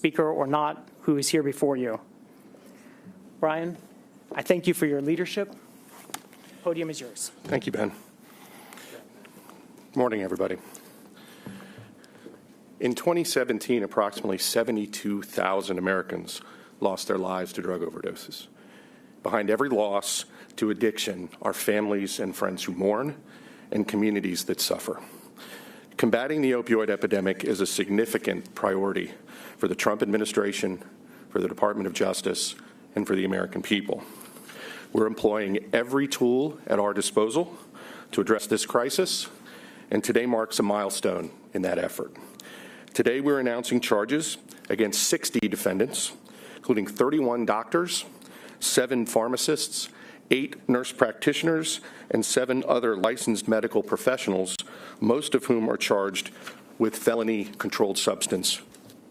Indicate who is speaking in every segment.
Speaker 1: speaker or not who is here before you. Brian, I thank you for your leadership. The podium is yours.
Speaker 2: Thank you, Ben. Good morning, everybody. In 2017, approximately 72,000 Americans lost their lives to drug overdoses. Behind every loss to addiction are families and friends who mourn and communities that suffer. Combating the opioid epidemic is a significant priority for the Trump administration, for the Department of Justice, and for the American people. We're employing every tool at our disposal to address this crisis, and today marks a milestone in that effort. Today we're announcing charges against 60 defendants, including 31 doctors, 7 pharmacists, 8 nurse practitioners, and 7 other licensed medical professionals, most of whom are charged with felony controlled substance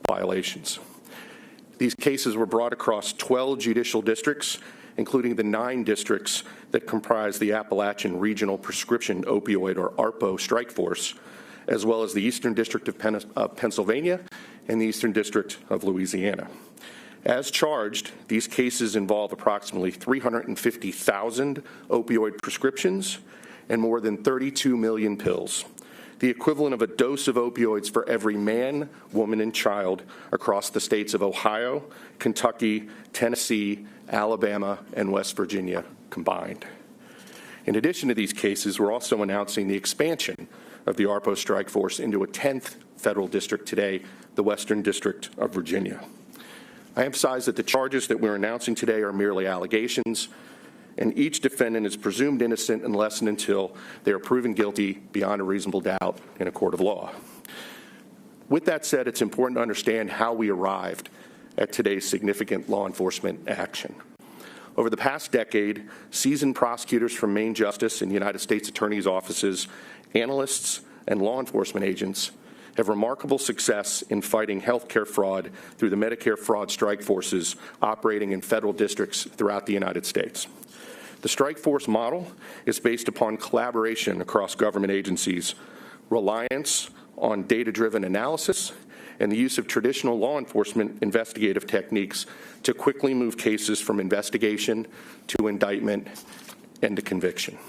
Speaker 2: violations. These cases were brought across 12 judicial districts, including the 9 districts that comprise the Appalachian Regional Prescription Opioid, or ARPO, strike force, as well as the Eastern District of Pennsylvania and the Eastern District of Louisiana. As charged, these cases involve approximately 350,000 opioid prescriptions and more than 32 million pills, the equivalent of a dose of opioids for every man, woman, and child across the states of Ohio, Kentucky, Tennessee, Alabama, and West Virginia combined. In addition to these cases, we're also announcing the expansion of the ARPO strike force into a 10th federal district today, the Western District of Virginia. I emphasize that the charges that we're announcing today are merely allegations, and each defendant is presumed innocent unless and until they are proven guilty beyond a reasonable doubt in a court of law. With that said, it's important to understand how we arrived at today's significant law enforcement action. Over the past decade, seasoned prosecutors from Main Justice and United States Attorney's offices, analysts, and law enforcement agents have remarkable success in fighting healthcare fraud through the Medicare fraud strike forces operating in federal districts throughout the United States. The strike force model is based upon collaboration across government agencies, reliance on data-driven analysis, and the use of traditional law enforcement investigative techniques to quickly move cases from investigation to indictment and to conviction.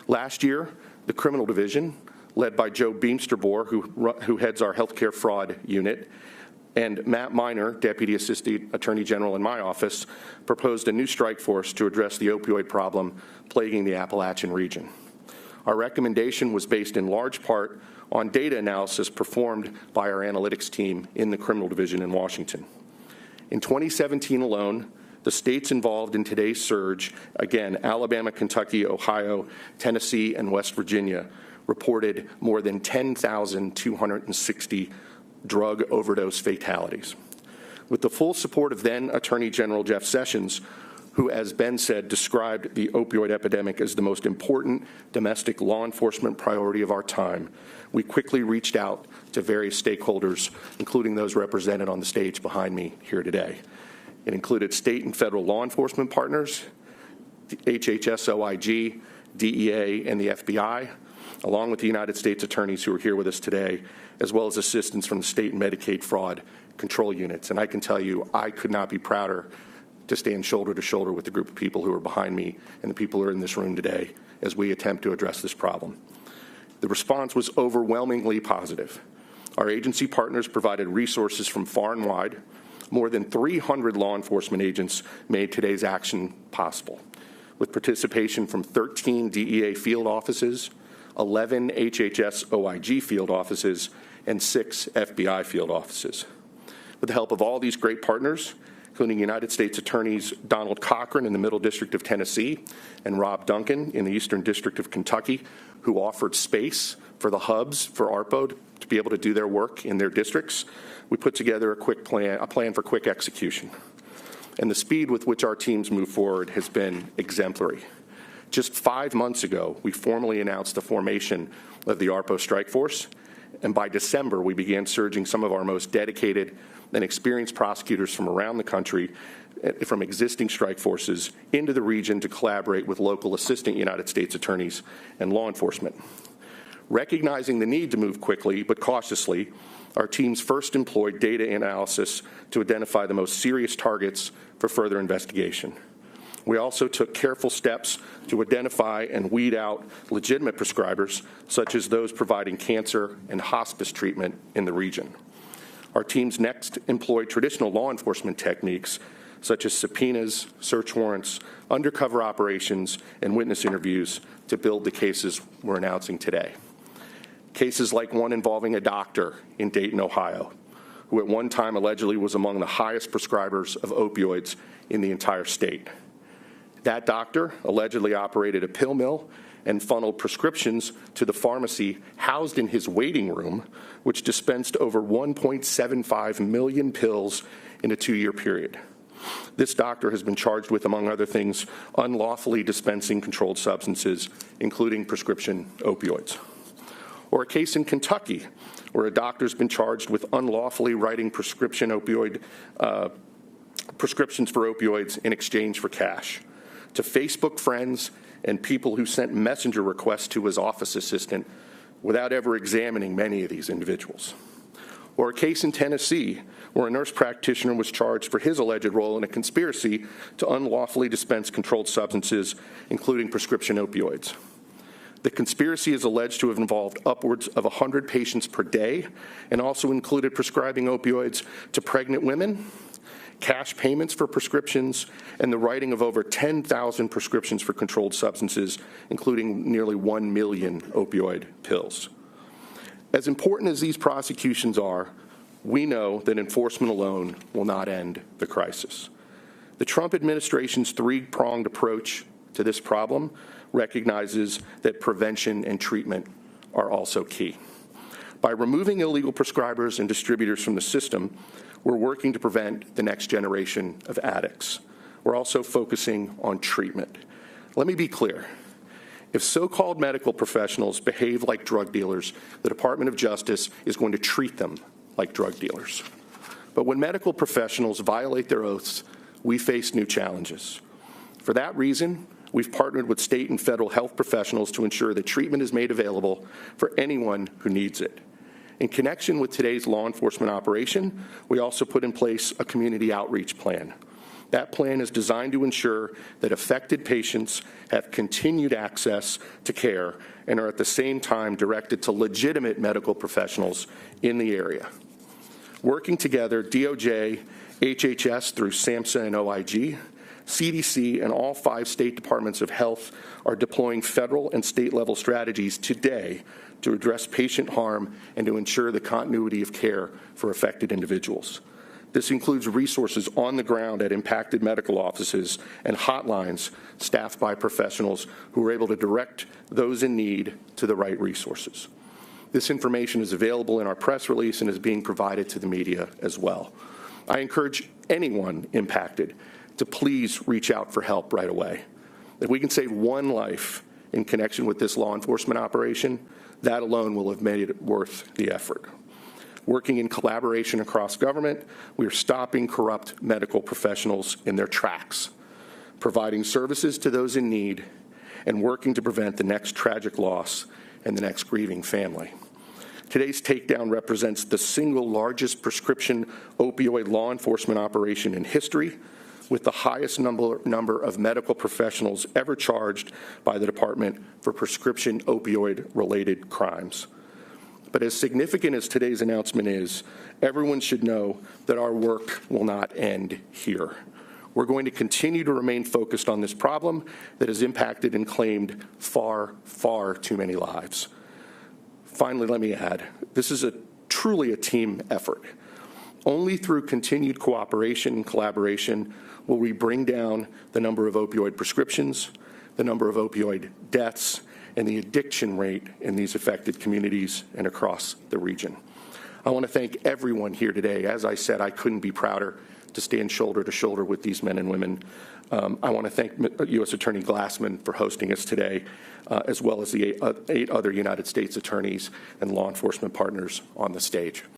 Speaker 2: Last year, the criminal division, led by Joe Beamsterboer, who heads our healthcare fraud unit, and Matt Miner, Deputy Assistant Attorney General in my office, proposed a new strike force to address the opioid problem plaguing the Appalachian region. Our recommendation was based in large part on data analysis performed by our analytics team in the criminal division in Washington. In 2017 alone, the states involved in today's surge, again, Alabama, Kentucky, Ohio, Tennessee, and West Virginia, reported more than 10,260 drug overdose fatalities. With the full support of then Attorney General Jeff Sessions, who, as Ben said, described the opioid epidemic as the most important domestic law enforcement priority of our time, we quickly reached out to various stakeholders, including those represented on the stage behind me here today. It included state and federal law enforcement partners, the HHS, OIG, DEA, and the FBI, along with the United States attorneys who are here with us today, as well as assistance from the state and Medicaid fraud control units. And I can tell you, I could not be prouder to stand shoulder to shoulder with the group of people who are behind me and the people who are in this room today as we attempt to address this problem. The response was overwhelmingly positive. Our agency partners provided resources from far and wide. More than 300 law enforcement agents made today's action possible, with participation from 13 DEA field offices, 11 HHS OIG field offices, and 6 FBI field offices. With the help of all these great partners, including United States Attorneys Donald Cochran in the Middle District of Tennessee and Rob Duncan in the Eastern District of Kentucky, who offered space for the hubs for ARPO to be able to do their work in their districts, we put together a plan for quick execution. And the speed with which our teams move forward has been exemplary. Just 5 months ago, we formally announced the formation of the ARPO strike force, and by December, we began surging some of our most dedicated and experienced prosecutors from around the country, from existing strike forces, into the region to collaborate with local assistant United States attorneys and law enforcement. Recognizing the need to move quickly but cautiously, our teams first employed data analysis to identify the most serious targets for further investigation. We also took careful steps to identify and weed out legitimate prescribers, such as those providing cancer and hospice treatment in the region. Our teams next employed traditional law enforcement techniques, such as subpoenas, search warrants, undercover operations, and witness interviews to build the cases we're announcing today. Cases like one involving a doctor in Dayton, Ohio, who at one time allegedly was among the highest prescribers of opioids in the entire state. That doctor allegedly operated a pill mill and funneled prescriptions to the pharmacy housed in his waiting room, which dispensed over 1.75 million pills in a 2-year period. This doctor has been charged with, among other things, unlawfully dispensing controlled substances, including prescription opioids. Or a case in Kentucky, where a doctor's been charged with unlawfully writing prescriptions for opioids in exchange for cash to Facebook friends and people who sent messenger requests to his office assistant without ever examining many of these individuals. Or a case in Tennessee, where a nurse practitioner was charged for his alleged role in a conspiracy to unlawfully dispense controlled substances, including prescription opioids. The conspiracy is alleged to have involved upwards of 100 patients per day and also included prescribing opioids to pregnant women, cash payments for prescriptions, and the writing of over 10,000 prescriptions for controlled substances, including nearly 1 million opioid pills. As important as these prosecutions are, we know that enforcement alone will not end the crisis. The Trump administration's three-pronged approach to this problem recognizes that prevention and treatment are also key. By removing illegal prescribers and distributors from the system, we're working to prevent the next generation of addicts. We're also focusing on treatment. Let me be clear. If so-called medical professionals behave like drug dealers, the Department of Justice is going to treat them like drug dealers. But when medical professionals violate their oaths, we face new challenges. For that reason, we've partnered with state and federal health professionals to ensure that treatment is made available for anyone who needs it. In connection with today's law enforcement operation, we also put in place a community outreach plan. That plan is designed to ensure that affected patients have continued access to care and are at the same time directed to legitimate medical professionals in the area. Working together, DOJ, HHS through SAMHSA and OIG, CDC, and all 5 state departments of health are deploying federal and state-level strategies today to address patient harm and to ensure the continuity of care for affected individuals. This includes resources on the ground at impacted medical offices and hotlines staffed by professionals who are able to direct those in need to the right resources. This information is available in our press release and is being provided to the media as well. I encourage anyone impacted to please reach out for help right away. If we can save one life in connection with this law enforcement operation, that alone will have made it worth the effort. Working in collaboration across government, we are stopping corrupt medical professionals in their tracks, providing services to those in need, and working to prevent the next tragic loss and the next grieving family. Today's takedown represents the single largest prescription opioid law enforcement operation in history, with the highest number of medical professionals ever charged by the department for prescription opioid-related crimes. But as significant as today's announcement is, everyone should know that our work will not end here. We're going to continue to remain focused on this problem that has impacted and claimed far, far too many lives. Finally, let me add, this is truly a team effort. Only through continued cooperation and collaboration will we bring down the number of opioid prescriptions, the number of opioid deaths, and the addiction rate in these affected communities and across the region. I want to thank everyone here today. As I said, I couldn't be prouder to stand shoulder to shoulder with these men and women. I want to thank U.S. Attorney Glassman for hosting us today, as well as the 8 other United States attorneys and law enforcement partners on the stage.